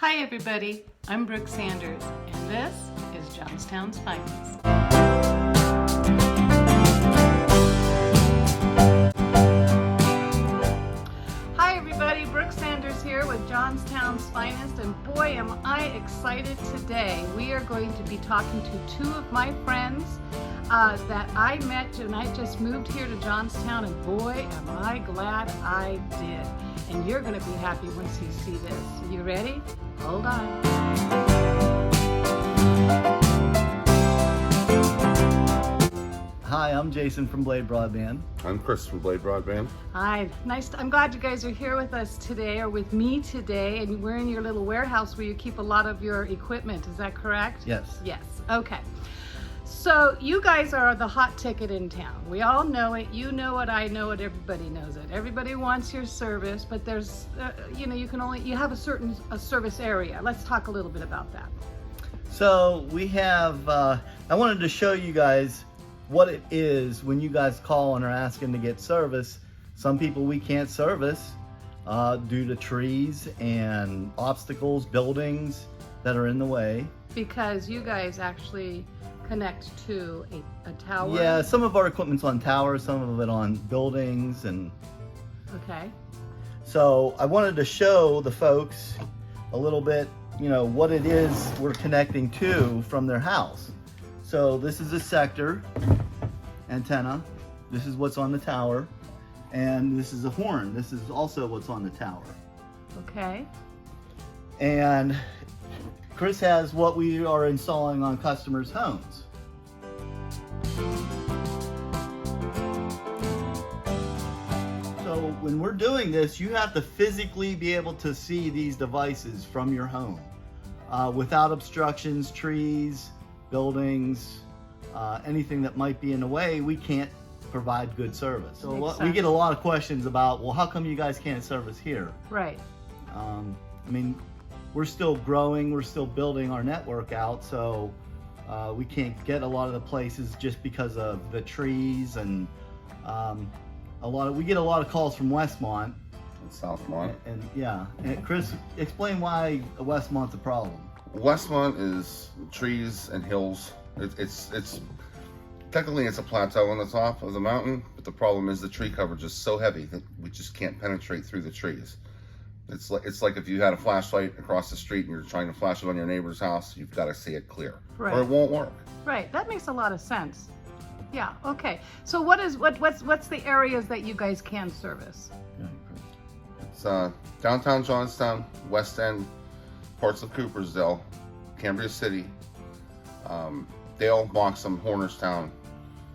Hi everybody, I'm Brooke Sanders, and this is Johnstown's Finest. Hi everybody, Brooke Sanders here with Johnstown's Finest, and boy am I excited today. We are going to be talking to two of my friends that I met when I just moved here to Johnstown, and boy am I glad I did. And you're going to be happy once you see this. You ready? Hold on. Hi, I'm Jason from Blade Broadband. I'm Chris from Blade Broadband. Hi, nice. I'm glad you guys are here with us today, or with me today, and we're in your little warehouse where you keep a lot of your equipment. Is that correct? Yes. Yes. Okay. So you guys are the hot ticket in town. We all know it. You know it. I know it. Everybody knows it. Everybody wants your service, but there's, you have a service area. Let's talk a little bit about that. So we have, I wanted to show you guys what it is when you guys call and are asking to get service. Some people we can't service due to trees and obstacles, buildings that are in the way. Because you guys actually connect to a tower? Yeah, some of our equipment's on towers, some of it on buildings, and okay. So I wanted to show the folks a little bit, what it is we're connecting to from their house. So this is a sector antenna. This is what's on the tower, and this is a horn. This is also what's on the tower. Okay. And Chris has what we are installing on customers' homes. So when we're doing this, you have to physically be able to see these devices from your home without obstructions, trees, buildings, anything that might be in the way. We can't provide good service. So we get a lot of questions about, well, how come you guys can't service here? Right. We're still growing, we're still building our network out, so we can't get a lot of the places just because of the trees, and we get a lot of calls from Westmont And Southmont. and Chris, explain why Westmont's a problem. Westmont is trees and hills. It's technically it's a plateau on the top of the mountain, but the problem is the tree coverage is so heavy that we just can't penetrate through the trees. It's like if you had a flashlight across the street and you're trying to flash it on your neighbor's house, you've got to see it clear, right, or it won't work. Right. That makes a lot of sense. Yeah. Okay. So what's the areas that you guys can service? It's downtown Johnstown, West End, parts of Coopersdale, Cambria City, Dale, Moxham, Hornerstown,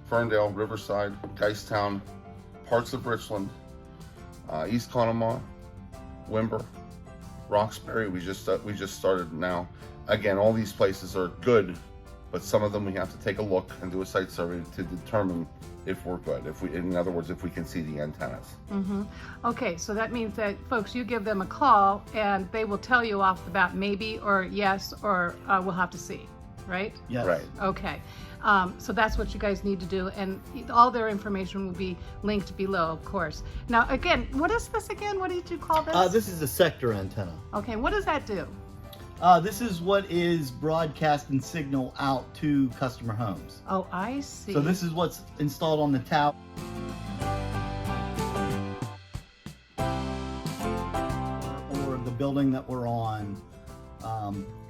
Ferndale, Riverside, Geistown, parts of Richland, East Conemaugh, Wimber, Roxbury. We just started now. Again, all these places are good, but some of them we have to take a look and do a site survey to determine if we're good. In other words, if we can see the antennas. Mm-hmm. Okay, so that means that folks, you give them a call and they will tell you off the bat maybe or yes or we'll have to see, right? Yes. Right. Okay. So that's what you guys need to do, and all their information will be linked below, of course. Now, again, what is this again? What did you call this? This is a sector antenna. Okay, what does that do? This is what is broadcasting signal out to customer homes. Oh, I see. So this is what's installed on the tower. Or the building that we're on.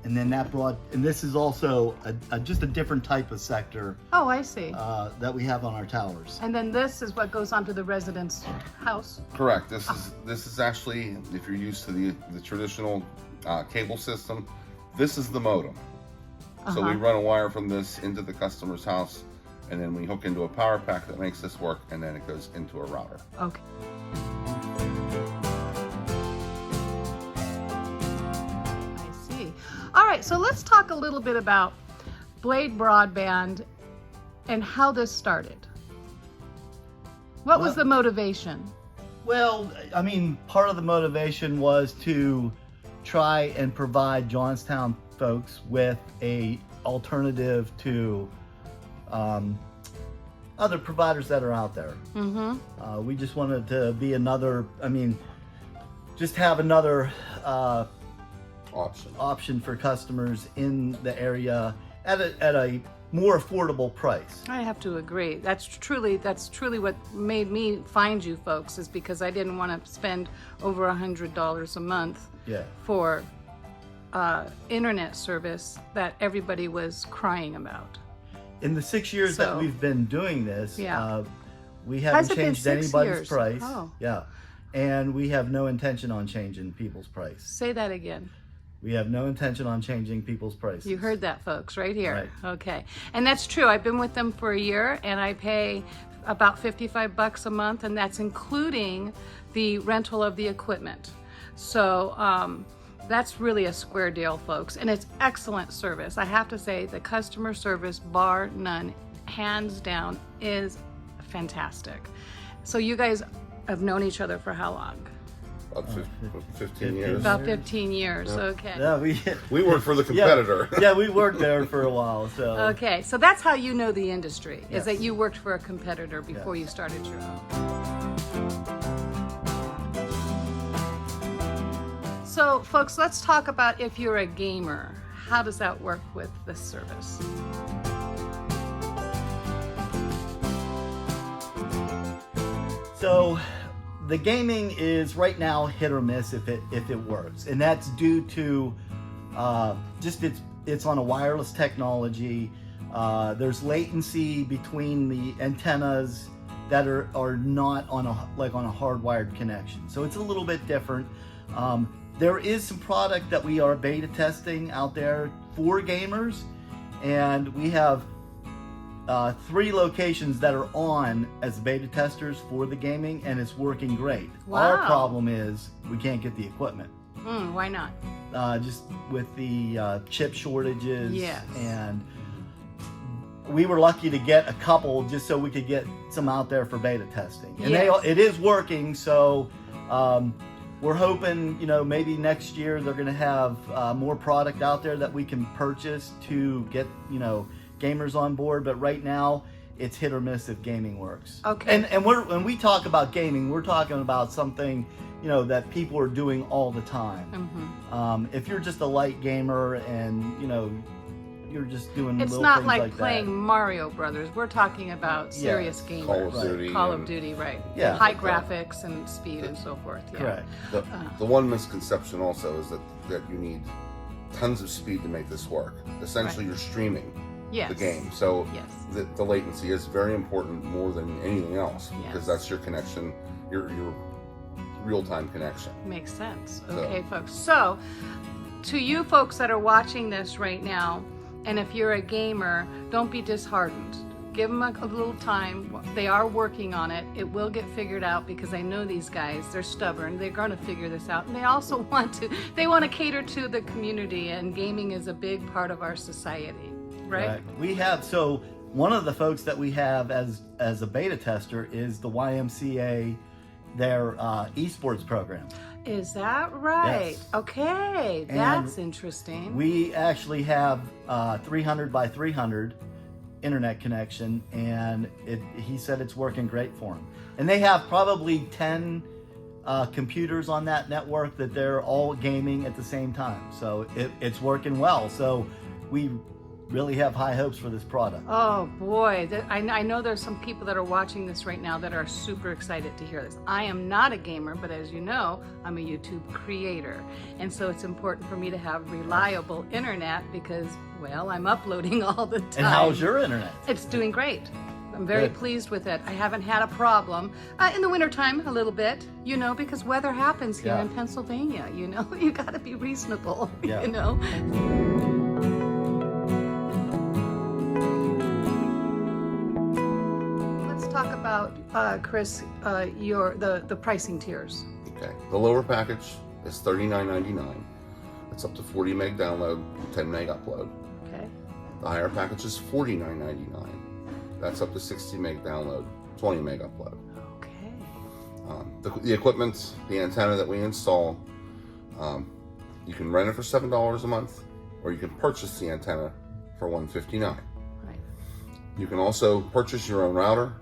And then and this is also just a different type of sector. Oh, I see. That we have on our towers. And then this is what goes onto the resident's house. Correct. This is actually, if you're used to the traditional cable system, this is the modem. So we run a wire from this into the customer's house, and then we hook into a power pack that makes this work, and then it goes into a router. Okay. All right, so let's talk a little bit about Blade Broadband and how this started. What was the motivation? Well, part of the motivation was to try and provide Johnstown folks with a alternative to other providers that are out there. Mm-hmm. We just wanted to be another, just have another option for customers in the area at a more affordable price. I have to agree. That's truly what made me find you folks, is because I didn't want to spend over $100 a month for internet service that everybody was crying about. In the 6 years that we've been doing this, we haven't changed anybody's price. Oh. Yeah. And we have no intention on changing people's price. Say that again. We have no intention on changing people's prices. You heard that, folks, right here. Right. Okay. And that's true. I've been with them for a year, and I pay about $55 a month, and that's including the rental of the equipment. So that's really a square deal, folks, and it's excellent service. I have to say, the customer service, bar none, hands down, is fantastic. So you guys have known each other for how long? About 15 years. About 15 years, okay. Yeah, We worked for the competitor. Yeah, we worked there for a while. So Okay, so that's how you know the industry, is Yes. that you worked for a competitor before you started your own. So folks, let's talk about if you're a gamer. How does that work with this service? So the gaming is right now hit or miss if it works, and that's due to just it's on a wireless technology. There's latency between the antennas that are not on a hardwired connection, so it's a little bit different. There is some product that we are beta testing out there for gamers, and we have 3 locations that are on as beta testers for the gaming, and it's working great. Wow. Our problem is we can't get the equipment. Why not? Just with the chip shortages. Yes. And we were lucky to get a couple just so we could get some out there for beta testing. And Yes. it is working, so we're hoping, maybe next year they're going to have more product out there that we can purchase to get, gamers on board. But right now, it's hit or miss if gaming works. Okay. And when we talk about gaming, we're talking about something, that people are doing all the time. Mm-hmm. If you're just a light gamer and, you're just doing It's little not things like playing that. Mario Brothers. We're talking about serious gamers. Call of Duty. Call of Duty, right. Yeah. High graphics and speed and so forth. Yeah. Correct. The one misconception also is that you need tons of speed to make this work. Essentially, Right. you're streaming Yes. the game, so Yes. the latency is very important, more than anything else, Yes. because that's your connection, your real-time connection. Makes sense. So- Okay, folks. So, to you folks that are watching this right now, and if you're a gamer, don't be disheartened. Give them a little time. They are working on it. It will get figured out, because I know these guys. They're stubborn. They're going to figure this out. And they also want to cater to the community, and gaming is a big part of our society, right? We have, so one of the folks that we have as a beta tester is the YMCA, their esports program. Is that right? Yes. Okay, And that's interesting. We actually have 300 by 300 internet connection, and he said it's working great for him. And they have probably 10 computers on that network that they're all gaming at the same time. So it's working well. So we really have high hopes for this product. Oh boy, I know there's some people that are watching this right now that are super excited to hear this. I am not a gamer, but as you know, I'm a YouTube creator. And so it's important for me to have reliable internet, because, well, I'm uploading all the time. And how's your internet? It's doing great. I'm very Good. pleased with it. I haven't had a problem. In the wintertime, a little bit, because weather happens here Yeah. in Pennsylvania, you gotta be reasonable, Yeah. Let's talk about, Chris, the pricing tiers. Okay. The lower package is $39.99. It's up to 40 meg download, 10 meg upload. Okay. The higher package is $49.99. That's up to 60 meg download, 20 meg upload. Okay. The equipment, the antenna that we install, you can rent it for $7 a month, or you can purchase the antenna for $159. Right. You can also purchase your own router,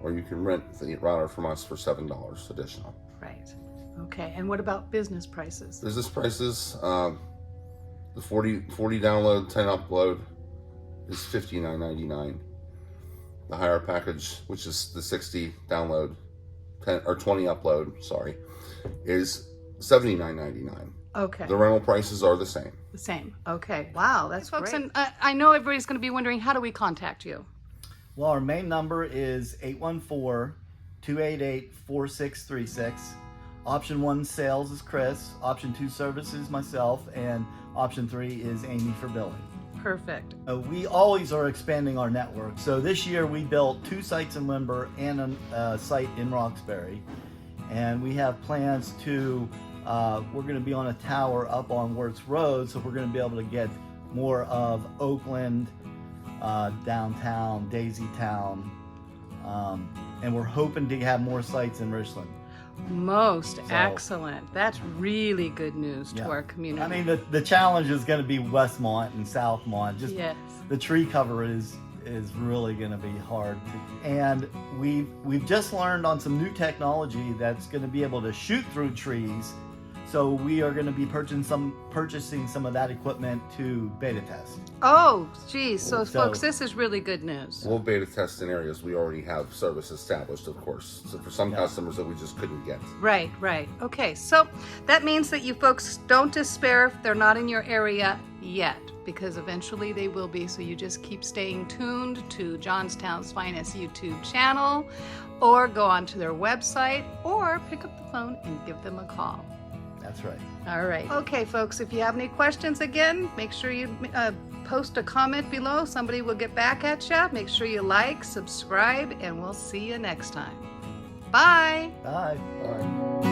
or you can rent the router from us for $7 additional. Right. Okay. And what about business prices? Business prices, The 40 download, 10 upload is $59.99. The higher package, which is the 60 download, 10 or 20 upload, sorry, is $79.99. Okay. The rental prices are the same. The same. Okay. Wow, that's folks. great. And I know everybody's going to be wondering, how do we contact you? Well, our main number is 814-288-4636. Option 1 sales is Chris. Option 2 services myself, and option 3 is Amy for billing. Perfect. We always are expanding our network. So this year we built 2 sites in Limber and a site in Roxbury. And we have plans to, we're going to be on a tower up on Wirtz Road, so we're going to be able to get more of Oakland, downtown, Daisytown, and we're hoping to have more sites in Richland. Most excellent. That's really good news to Yeah. our community. I mean, the challenge is going to be Westmont and Southmont. Just yes. the tree cover is really going to be hard. And we've just learned on some new technology that's going to be able to shoot through trees. So we are going to be purchasing some of that equipment to beta test. Oh, geez. So, So- folks, this is really good news. We'll beta test in areas we already have service established, of course. So for some Yeah. customers that we just couldn't get. Right, right. Okay, so that means that you folks don't despair if they're not in your area yet, because eventually they will be. So you just keep staying tuned to Johnstown's Finest YouTube channel, or go onto their website, or pick up the phone and give them a call. That's right. All right. Okay, folks, if you have any questions, again, make sure you post a comment below. Somebody will get back at you. Make sure you like, subscribe, and we'll see you next time. Bye. Bye. All right.